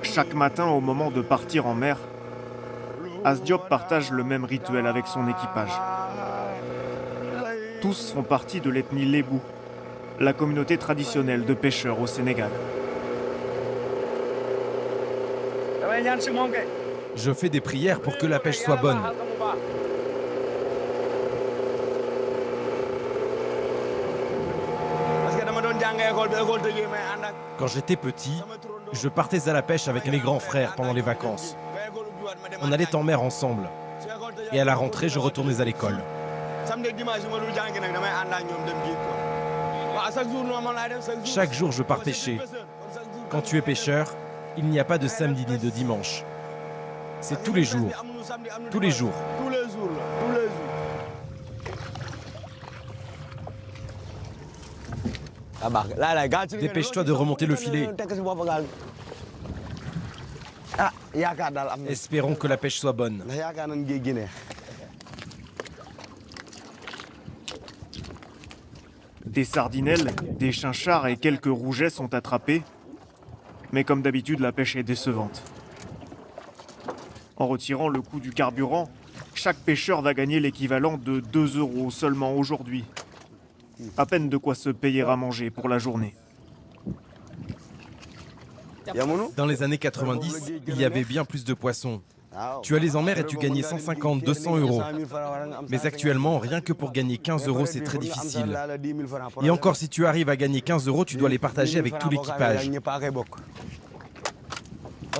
Chaque matin, au moment de partir en mer, Asdiop partage le même rituel avec son équipage. Tous font partie de l'ethnie Lébou, la communauté traditionnelle de pêcheurs au Sénégal. Je fais des prières pour que la pêche soit bonne. Quand j'étais petit, je partais à la pêche avec mes grands frères pendant les vacances. On allait en mer ensemble. Et à la rentrée, je retournais à l'école. Chaque jour, je pars pêcher. Quand tu es pêcheur, il n'y a pas de samedi ni de dimanche. C'est tous les jours. Tous les jours. Dépêche-toi de remonter le filet. Espérons que la pêche soit bonne. Des sardinelles, des chinchards et quelques rougets sont attrapés. Mais comme d'habitude, la pêche est décevante. En retirant le coût du carburant, chaque pêcheur va gagner l'équivalent de 2 € seulement aujourd'hui. À peine de quoi se payer à manger pour la journée. Dans les années 90, il y avait bien plus de poissons. Tu allais en mer et tu gagnais 150, 200 €. Mais actuellement, rien que pour gagner 15 €, c'est très difficile. Et encore, si tu arrives à gagner 15 €, tu dois les partager avec tout l'équipage.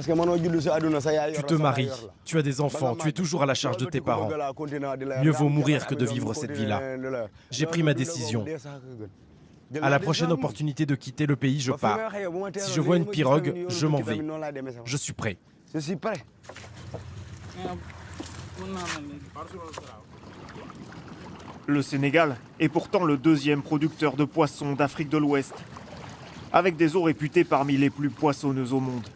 Tu te maries, tu as des enfants, tu es toujours à la charge de tes parents. Mieux vaut mourir que de vivre cette vie-là. J'ai pris ma décision. À la prochaine opportunité de quitter le pays, je pars. Si je vois une pirogue, je m'en vais. Je suis prêt. Le Sénégal est pourtant le deuxième producteur de poissons d'Afrique de l'Ouest, avec des eaux réputées parmi les plus poissonneuses au monde.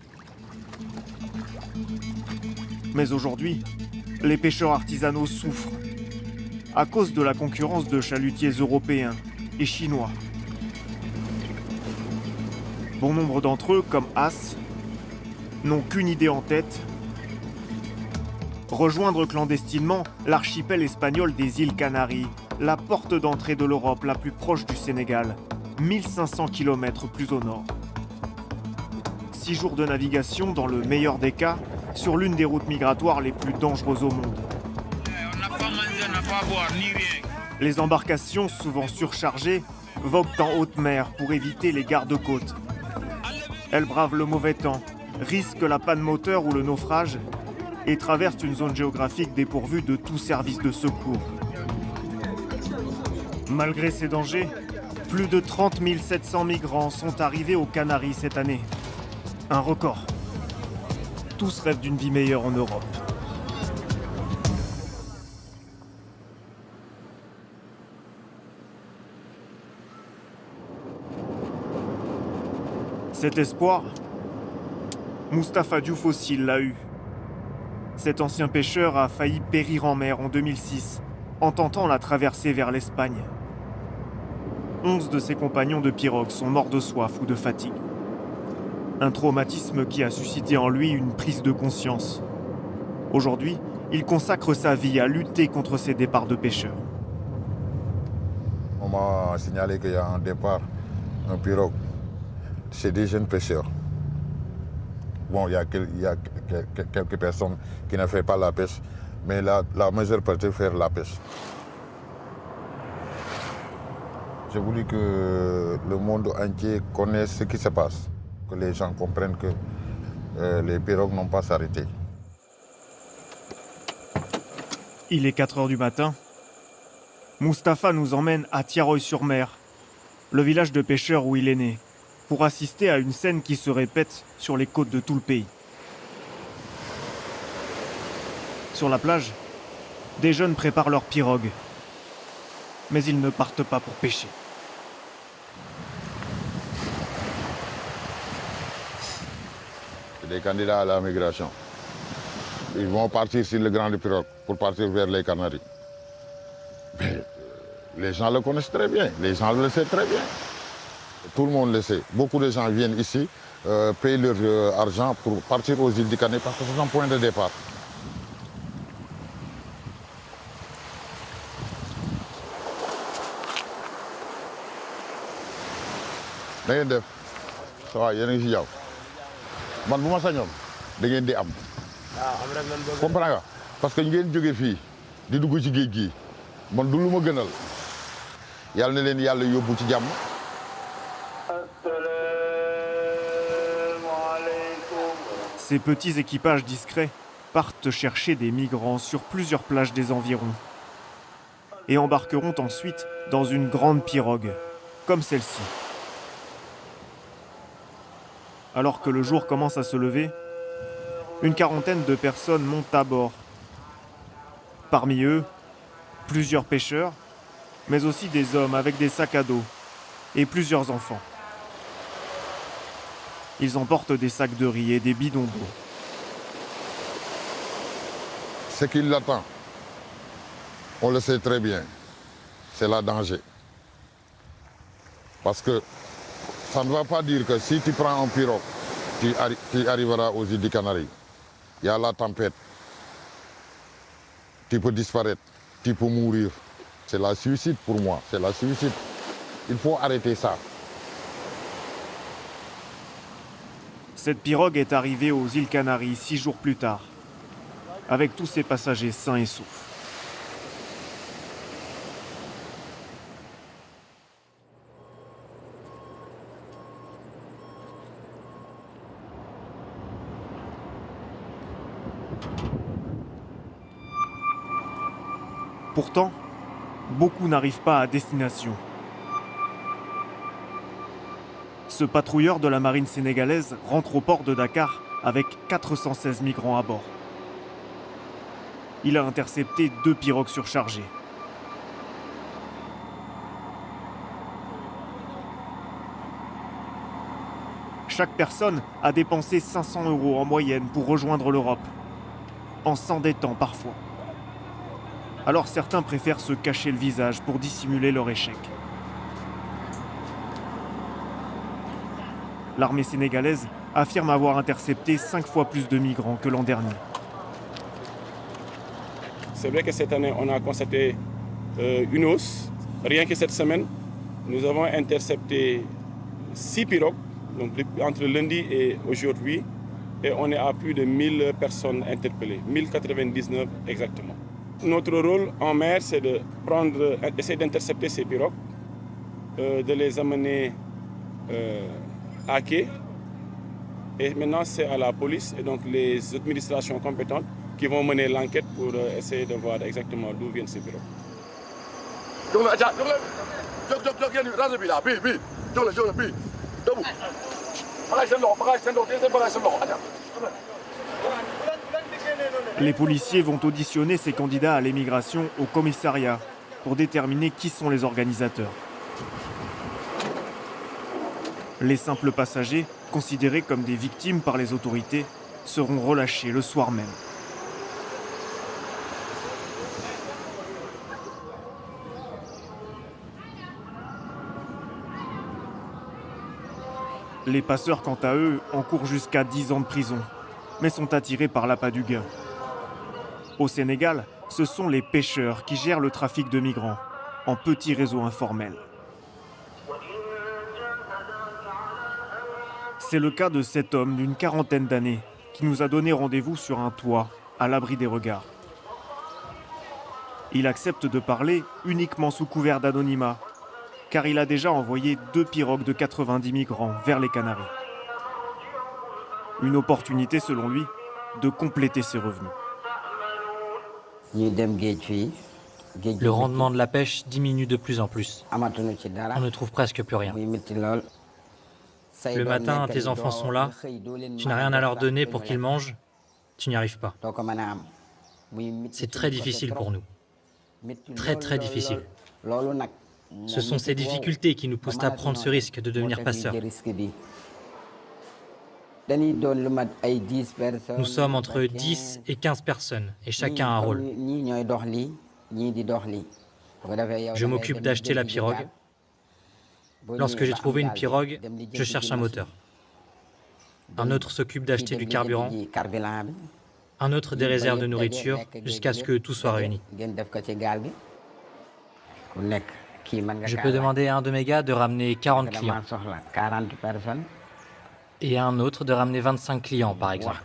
Mais aujourd'hui, les pêcheurs artisanaux souffrent à cause de la concurrence de chalutiers européens et chinois. Bon nombre d'entre eux, comme As, n'ont qu'une idée en tête: rejoindre clandestinement l'archipel espagnol des îles Canaries, la porte d'entrée de l'Europe la plus proche du Sénégal, 1500 km plus au nord. 6 jours de navigation dans le meilleur des cas, sur l'une des routes migratoires les plus dangereuses au monde. Les embarcations, souvent surchargées, voguent en haute mer pour éviter les gardes-côtes. Elles bravent le mauvais temps, risquent la panne moteur ou le naufrage et traversent une zone géographique dépourvue de tout service de secours. Malgré ces dangers, plus de 30 700 migrants sont arrivés aux Canaries cette année. Un record. Tous rêvent d'une vie meilleure en Europe. Cet espoir, Mustapha Diouf aussi l'a eu. Cet ancien pêcheur a failli périr en mer en 2006 en tentant la traversée vers l'Espagne. 11 de ses compagnons de pirogue sont morts de soif ou de fatigue. Un traumatisme qui a suscité en lui une prise de conscience. Aujourd'hui, il consacre sa vie à lutter contre ces départs de pêcheurs. On m'a signalé qu'il y a un départ, un pirogue. C'est des jeunes pêcheurs. Bon, il y a quelques personnes qui ne font pas la pêche, mais la majeure partie fait la pêche. J'ai voulu que le monde entier connaisse ce qui se passe, que les gens comprennent que les pirogues n'ont pas s'arrêter. Il est 4 h du matin. Mustapha nous emmène à Tiaroy-sur-Mer, le village de pêcheurs où il est né, pour assister à une scène qui se répète sur les côtes de tout le pays. Sur la plage, des jeunes préparent leur pirogue, mais ils ne partent pas pour pêcher. C'est des candidats à la migration. Ils vont partir sur le grand pirogue pour partir vers les Canaries. Mais les gens le connaissent très bien, les gens le savent très bien. tout le monde le sait. Beaucoup de gens viennent ici, payent leur argent pour partir aux îles du Canet parce que c'est un point de départ. Da ngeen def ça va yéen a ngi si jaww man bu ma sañoon da ngeen di am. comprends nga parce que ngeen jóge fii di dugg ci géej gi man du lu ma gënal yàlla na leen yàlla yóbbu ci jàmm. Ces petits équipages discrets partent chercher des migrants sur plusieurs plages des environs et embarqueront ensuite dans une grande pirogue, comme celle-ci. Alors que le jour commence à se lever, une quarantaine de personnes montent à bord. Parmi eux, plusieurs pêcheurs, mais aussi des hommes avec des sacs à dos et plusieurs enfants. Ils emportent des sacs de riz et des bidons d'eau. Ce qui l'attend, on le sait très bien, c'est le danger. Parce que ça ne va pas dire que si tu prends un pirogue, tu arriveras aux îles des Canaries. Il y a la tempête. Tu peux disparaître, tu peux mourir. C'est la suicide pour moi, c'est la suicide. Il faut arrêter ça. Cette pirogue est arrivée aux îles Canaries 6 jours plus tard, avec tous ses passagers sains et saufs. Pourtant, beaucoup n'arrivent pas à destination. Ce patrouilleur de la marine sénégalaise rentre au port de Dakar avec 416 migrants à bord. Il a intercepté 2 pirogues surchargées. Chaque personne a dépensé 500 € en moyenne pour rejoindre l'Europe, en s'endettant parfois. Alors certains préfèrent se cacher le visage pour dissimuler leur échec. L'armée sénégalaise affirme avoir intercepté 5 fois plus de migrants que l'an dernier. C'est vrai que cette année, on a constaté une hausse. Rien que cette semaine, nous avons intercepté 6 pirogues, donc entre lundi et aujourd'hui, et on est à plus de 1000 personnes interpellées, 1099 exactement. Notre rôle en mer, c'est d'essayer d'intercepter ces pirogues, de les amener à quai. Et maintenant, c'est à la police et donc les administrations compétentes qui vont mener l'enquête pour essayer de voir exactement d'où viennent ces pirogues. Les policiers vont auditionner ces candidats à l'émigration au commissariat pour déterminer qui sont les organisateurs. Les simples passagers, considérés comme des victimes par les autorités, seront relâchés le soir même. Les passeurs, quant à eux, encourent jusqu'à 10 ans de prison, mais sont attirés par l'appât du gain. Au Sénégal, ce sont les pêcheurs qui gèrent le trafic de migrants, en petits réseaux informels. C'est le cas de cet homme d'une quarantaine d'années qui nous a donné rendez-vous sur un toit, à l'abri des regards. Il accepte de parler uniquement sous couvert d'anonymat, car il a déjà envoyé 2 pirogues de 90 migrants vers les Canaries. Une opportunité, selon lui, de compléter ses revenus. Le rendement de la pêche diminue de plus en plus. On ne trouve presque plus rien. Le matin, tes enfants sont là, tu n'as rien à leur donner pour qu'ils mangent, tu n'y arrives pas. C'est très difficile pour nous. Très très difficile. Ce sont ces difficultés qui nous poussent à prendre ce risque de devenir passeurs. Nous sommes entre 10 et 15 personnes et chacun a un rôle. Je m'occupe d'acheter la pirogue. Lorsque j'ai trouvé une pirogue, je cherche un moteur. Un autre s'occupe d'acheter du carburant. Un autre des réserves de nourriture jusqu'à ce que tout soit réuni. Je peux demander à un de mes gars de ramener 40 clients. Et à un autre de ramener 25 clients, par exemple.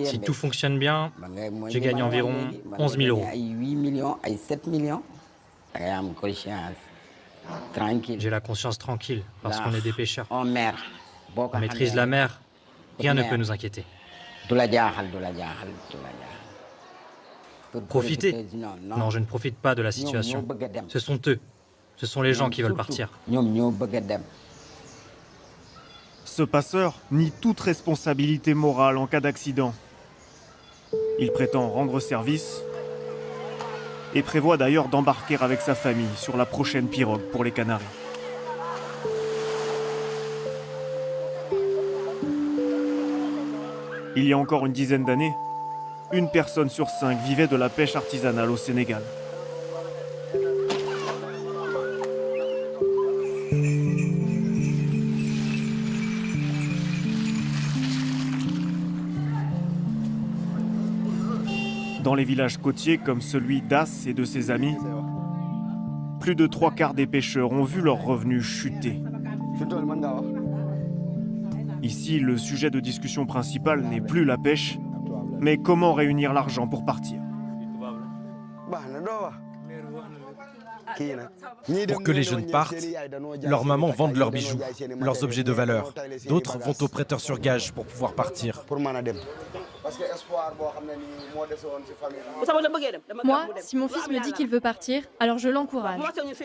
Si tout fonctionne bien, je gagne environ 11 000 euros. J'ai la conscience tranquille parce qu'on est des pêcheurs. On maîtrise la mer, rien ne peut nous inquiéter. Profiter? Non, je ne profite pas de la situation. Ce sont eux. Ce sont les gens qui veulent partir. Ce passeur nie toute responsabilité morale en cas d'accident. Il prétend rendre service et prévoit d'ailleurs d'embarquer avec sa famille sur la prochaine pirogue pour les Canaries. Il y a encore une dizaine d'années, une personne sur 5 vivait de la pêche artisanale au Sénégal. Dans les villages côtiers comme celui d'As et de ses amis, plus de 3/4 des pêcheurs ont vu leurs revenus chuter. Ici, le sujet de discussion principal n'est plus la pêche, mais comment réunir l'argent pour partir. Pour que les jeunes partent, leurs mamans vendent leurs bijoux, leurs objets de valeur. D'autres vont aux prêteurs sur gage pour pouvoir partir. Moi, si mon fils me dit qu'il veut partir, alors je l'encourage.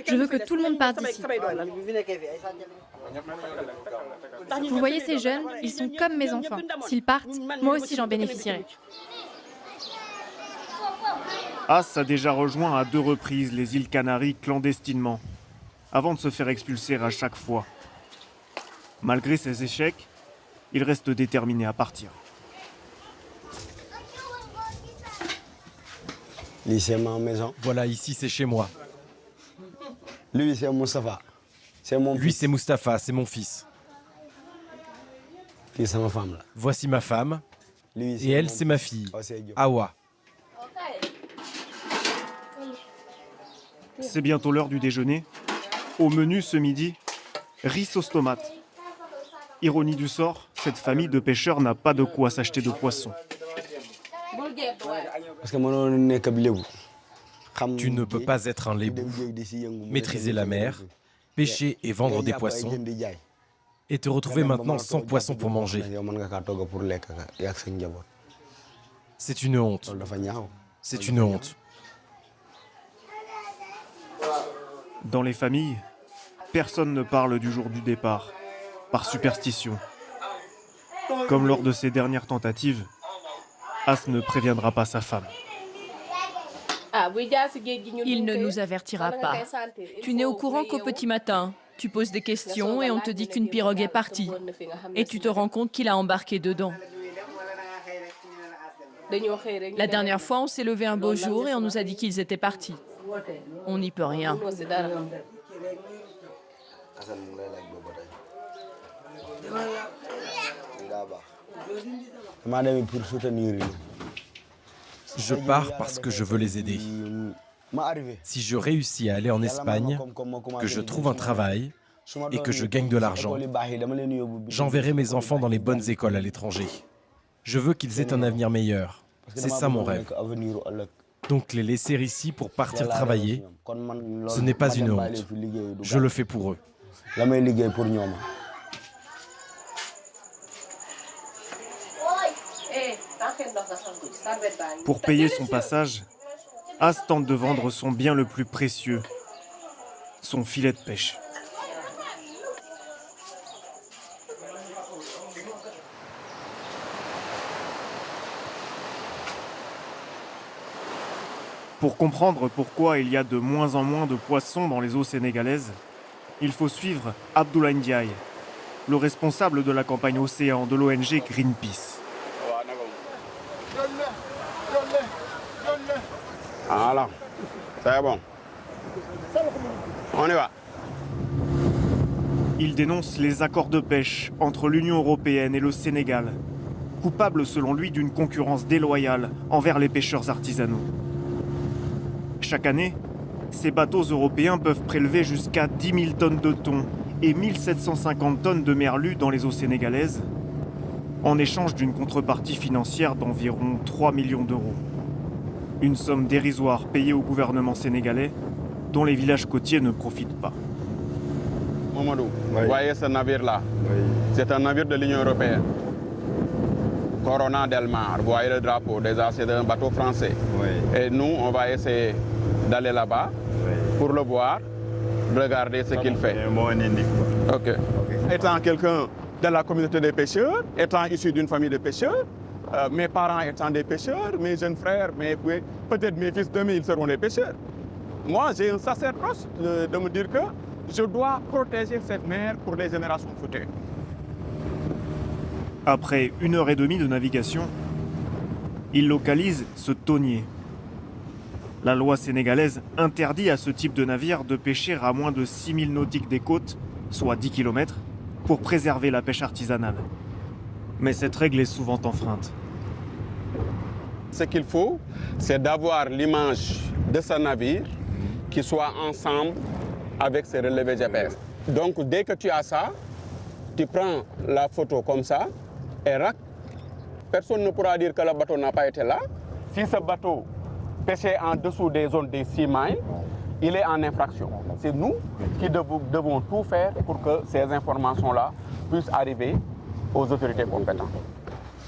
Je veux que tout le monde parte d'ici. Vous voyez ces jeunes, ils sont comme mes enfants. S'ils partent, moi aussi j'en bénéficierai. As a déjà rejoint à 2 reprises les îles Canaries clandestinement, avant de se faire expulser à chaque fois. Malgré ses échecs, il reste déterminé à partir. Voilà, ici c'est chez moi. Lui, c'est Moustapha. Lui, c'est Mustapha, c'est mon fils. Voici ma femme. Et elle, c'est ma fille, Awa. C'est bientôt l'heure du déjeuner. Au menu ce midi, riz sauce tomate. Ironie du sort, cette famille de pêcheurs n'a pas de quoi s'acheter de poisson. Tu ne peux pas être un lébou, maîtriser la mer, pêcher et vendre des poissons, et te retrouver maintenant sans poisson pour manger. C'est une honte. C'est une honte. Dans les familles, personne ne parle du jour du départ, par superstition. Comme lors de ses dernières tentatives, As ne préviendra pas sa femme. Il ne nous avertira pas. Tu n'es au courant qu'au petit matin. Tu poses des questions et on te dit qu'une pirogue est partie. Et tu te rends compte qu'il a embarqué dedans. La dernière fois, on s'est levé un beau jour et on nous a dit qu'ils étaient partis. On n'y peut rien. Je pars parce que je veux les aider. Si je réussis à aller en Espagne, que je trouve un travail et que je gagne de l'argent, j'enverrai mes enfants dans les bonnes écoles à l'étranger. Je veux qu'ils aient un avenir meilleur. C'est ça mon rêve. Donc les laisser ici pour partir travailler, ce n'est pas une honte. Je le fais pour eux. Pour payer son passage, As tente de vendre son bien le plus précieux, son filet de pêche. Pour comprendre pourquoi il y a de moins en moins de poissons dans les eaux sénégalaises, il faut suivre Abdoulaye Ndiaye, le responsable de la campagne Océan de l'ONG Greenpeace. C'est bon. On y va. Il dénonce les accords de pêche entre l'Union européenne et le Sénégal, coupable selon lui d'une concurrence déloyale envers les pêcheurs artisanaux. Chaque année, ces bateaux européens peuvent prélever jusqu'à 10 000 tonnes de thon et 1750 tonnes de merlu dans les eaux sénégalaises, en échange d'une contrepartie financière d'environ 3 millions d'euros. Une somme dérisoire payée au gouvernement sénégalais, dont les villages côtiers ne profitent pas. Mamadou, vous voyez ce navire-là? C'est un navire de l'Union européenne. Corona del Mar, vous voyez le drapeau, déjà c'est un bateau français. Et nous, on va essayer d'aller là-bas pour le voir, regarder ce qu'il fait. Ok. Étant quelqu'un de la communauté des pêcheurs, étant issu d'une famille de pêcheurs, mes parents étant des pêcheurs, mes jeunes frères, peut-être mes fils demain, ils seront des pêcheurs. Moi, j'ai un sacerdoce de me dire que je dois protéger cette mer pour les générations futures. Après 1h30 de navigation, il localise ce thonier. La loi sénégalaise interdit à ce type de navire de pêcher à moins de 6000 nautiques des côtes, soit 10 km, pour préserver la pêche artisanale. Mais cette règle est souvent enfreinte. Ce qu'il faut, c'est d'avoir l'image de ce navire qui soit ensemble avec ses relevés GPS. Donc dès que tu as ça, tu prends la photo comme ça et rack. Personne ne pourra dire que le bateau n'a pas été là. Si ce bateau pêchait en dessous des zones des 6 miles, il est en infraction. C'est nous qui devons tout faire pour que ces informations-là puissent arriver aux autorités compétentes.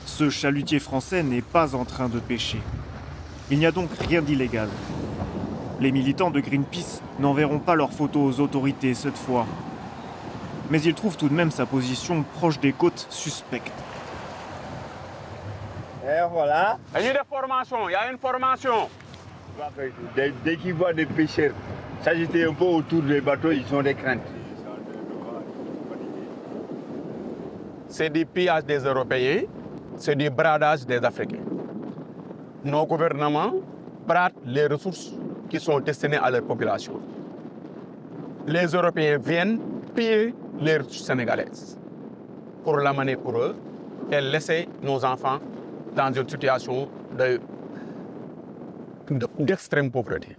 Ce chalutier français n'est pas en train de pêcher. Il n'y a donc rien d'illégal. Les militants de Greenpeace n'enverront pas leurs photos aux autorités cette fois. Mais ils trouvent tout de même sa position proche des côtes suspecte. Et voilà. Il y a une formation, il y a une formation. Dès qu'ils voient des pêcheurs s'agiter un peu autour des bateaux, ils ont des craintes. C'est du pillage des Européens, c'est du bradage des Africains. Nos gouvernements bradent les ressources qui sont destinées à leur population. Les Européens viennent piller les ressources sénégalaises pour l'amener pour eux et laisser nos enfants dans une situation d'extrême pauvreté.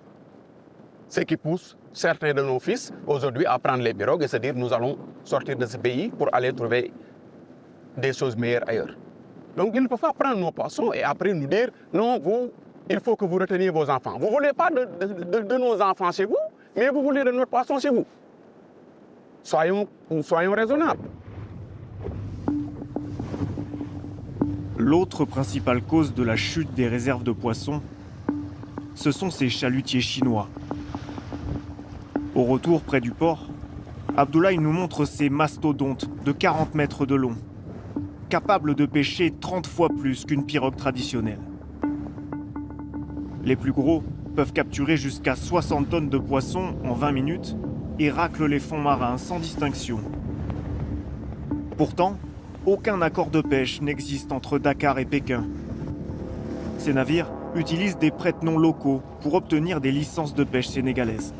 Ce qui pousse certains de nos fils aujourd'hui à prendre les pirogues et se dire nous allons sortir de ce pays pour aller trouver des choses meilleures ailleurs. Donc ils ne peuvent pas prendre nos poissons et après nous dire non, vous, il faut que vous reteniez vos enfants. Vous ne voulez pas de nos enfants chez vous, mais vous voulez de notre poisson chez vous. Soyons raisonnables. L'autre principale cause de la chute des réserves de poissons, ce sont ces chalutiers chinois. Au retour près du port, Abdoulaye nous montre ces mastodontes de 40 mètres de long, capables de pêcher 30 fois plus qu'une pirogue traditionnelle. Les plus gros peuvent capturer jusqu'à 60 tonnes de poissons en 20 minutes et raclent les fonds marins sans distinction. Pourtant, aucun accord de pêche n'existe entre Dakar et Pékin. Ces navires utilisent des prête-noms locaux pour obtenir des licences de pêche sénégalaises.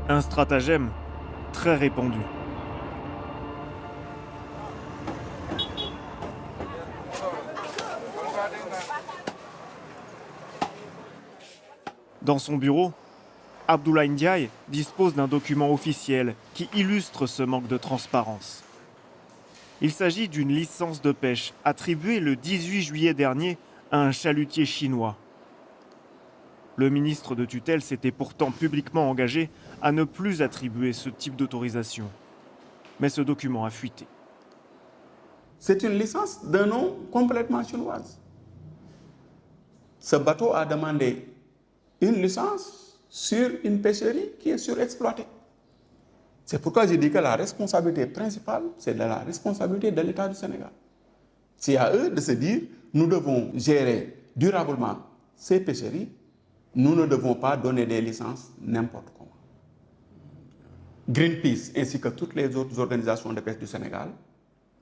Un stratagème très répandu. Dans son bureau, Abdoulaye Ndiaye dispose d'un document officiel qui illustre ce manque de transparence. Il s'agit d'une licence de pêche attribuée le 18 juillet dernier à un chalutier chinois. Le ministre de tutelle s'était pourtant publiquement engagé à ne plus attribuer ce type d'autorisation. Mais ce document a fuité. C'est une licence d'un nom complètement chinoise. Ce bateau a demandé une licence sur une pêcherie qui est surexploitée. C'est pourquoi je dis que la responsabilité principale, c'est de la responsabilité de l'État du Sénégal. C'est à eux de se dire, nous devons gérer durablement ces pêcheries, nous ne devons pas donner des licences n'importe comment. Greenpeace ainsi que toutes les autres organisations de pêche du Sénégal,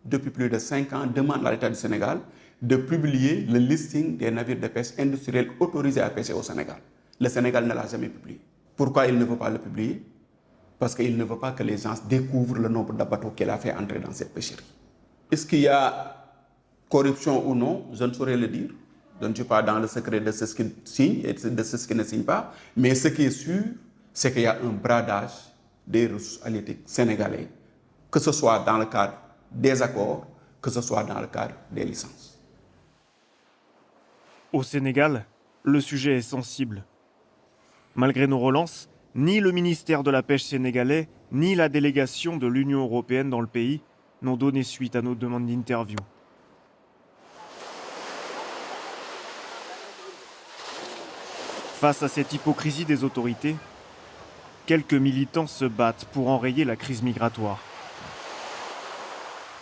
depuis plus de 5 ans, demandent à l'État du Sénégal de publier le listing des navires de pêche industriels autorisés à pêcher au Sénégal. Le Sénégal ne l'a jamais publié. Pourquoi il ne veut pas le publier? Parce qu'il ne veut pas que les gens découvrent le nombre de bateaux qu'il a fait entrer dans cette pêcherie. Est-ce qu'il y a corruption ou non? Je ne saurais le dire. Je ne suis pas dans le secret de ce qui signe et de ce qui ne signe pas. Mais ce qui est sûr, c'est qu'il y a un bradage des ressources halieutiques sénégalais, que ce soit dans le cadre des accords, que ce soit dans le cadre des licences. Au Sénégal, le sujet est sensible. Malgré nos relances, ni le ministère de la Pêche sénégalais, ni la délégation de l'Union européenne dans le pays n'ont donné suite à nos demandes d'interview. Face à cette hypocrisie des autorités, quelques militants se battent pour enrayer la crise migratoire.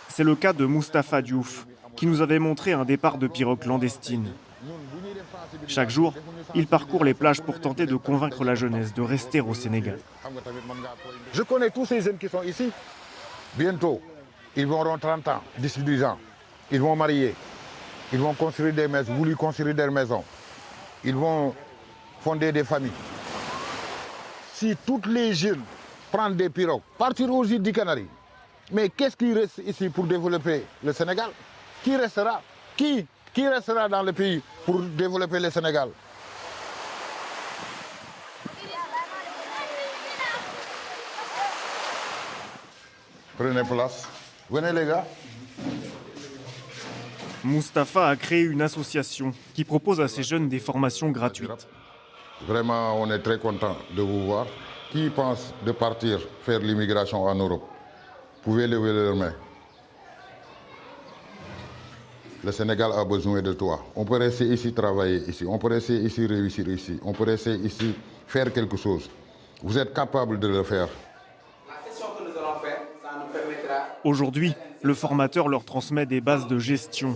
C'est le cas de Moustapha Diouf, qui nous avait montré un départ de pirogue clandestine. Chaque jour, il parcourt les plages pour tenter de convaincre la jeunesse de rester au Sénégal. Je connais tous ces jeunes qui sont ici. Bientôt, ils auront 30 ans, 18 ans. Ils vont marier. Ils vont construire des maisons, vouloir construire des maisons. Ils vont fonder des familles. Si tous les jeunes prennent des pirogues, partir aux îles du Canaries, mais qu'est-ce qui reste ici pour développer le Sénégal? Qui restera? Qui restera dans le pays pour développer le Sénégal? Prenez place. Venez les gars. Moustapha a créé une association qui propose à ces jeunes des formations gratuites. Vraiment, on est très content de vous voir. Qui pense de partir faire l'immigration en Europe? Vous pouvez lever leurs mains. Le Sénégal a besoin de toi. On peut rester ici, travailler ici. On peut rester ici, réussir ici. On peut rester ici, faire quelque chose. Vous êtes capable de le faire. Aujourd'hui, le formateur leur transmet des bases de gestion,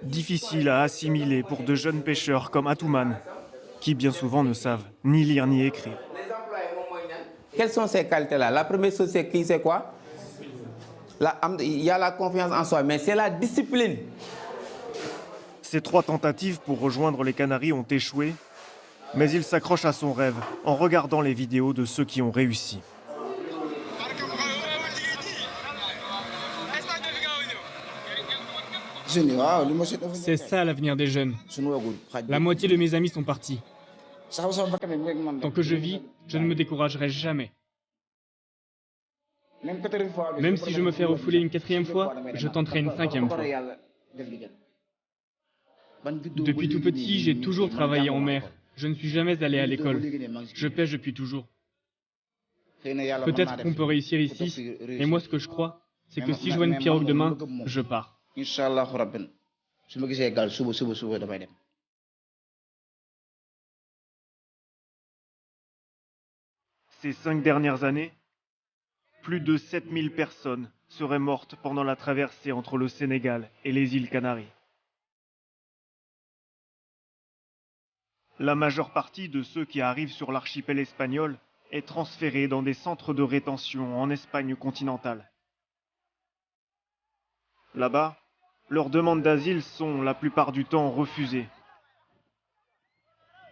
difficiles à assimiler pour de jeunes pêcheurs comme Atoumane, qui bien souvent ne savent ni lire ni écrire. Quelles sont ces qualités-là? La première chose, c'est quoi? Il y a la confiance en soi, mais c'est la discipline. Ces 3 tentatives pour rejoindre les Canaries ont échoué, mais il s'accroche à son rêve en regardant les vidéos de ceux qui ont réussi. C'est ça l'avenir des jeunes. La moitié de mes amis sont partis. Tant que je vis, je ne me découragerai jamais. Même si je me fais refouler une 4e fois, je tenterai une 5e fois. Depuis tout petit, j'ai toujours travaillé en mer. Je ne suis jamais allé à l'école. Je pêche depuis toujours. Peut-être qu'on peut réussir ici, et moi ce que je crois, c'est que si je vois une pirogue demain, je pars. Ces 5 dernières années, plus de 7000 personnes seraient mortes pendant la traversée entre le Sénégal et les îles Canaries. La majeure partie de ceux qui arrivent sur l'archipel espagnol est transférée dans des centres de rétention en Espagne continentale. Là-bas, leurs demandes d'asile sont la plupart du temps refusées.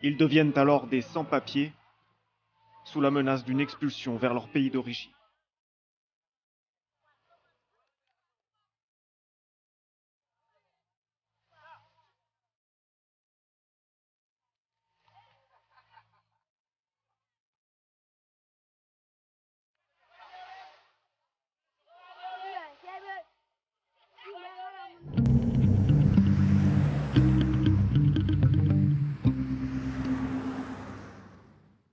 Ils deviennent alors des sans-papiers, sous la menace d'une expulsion vers leur pays d'origine.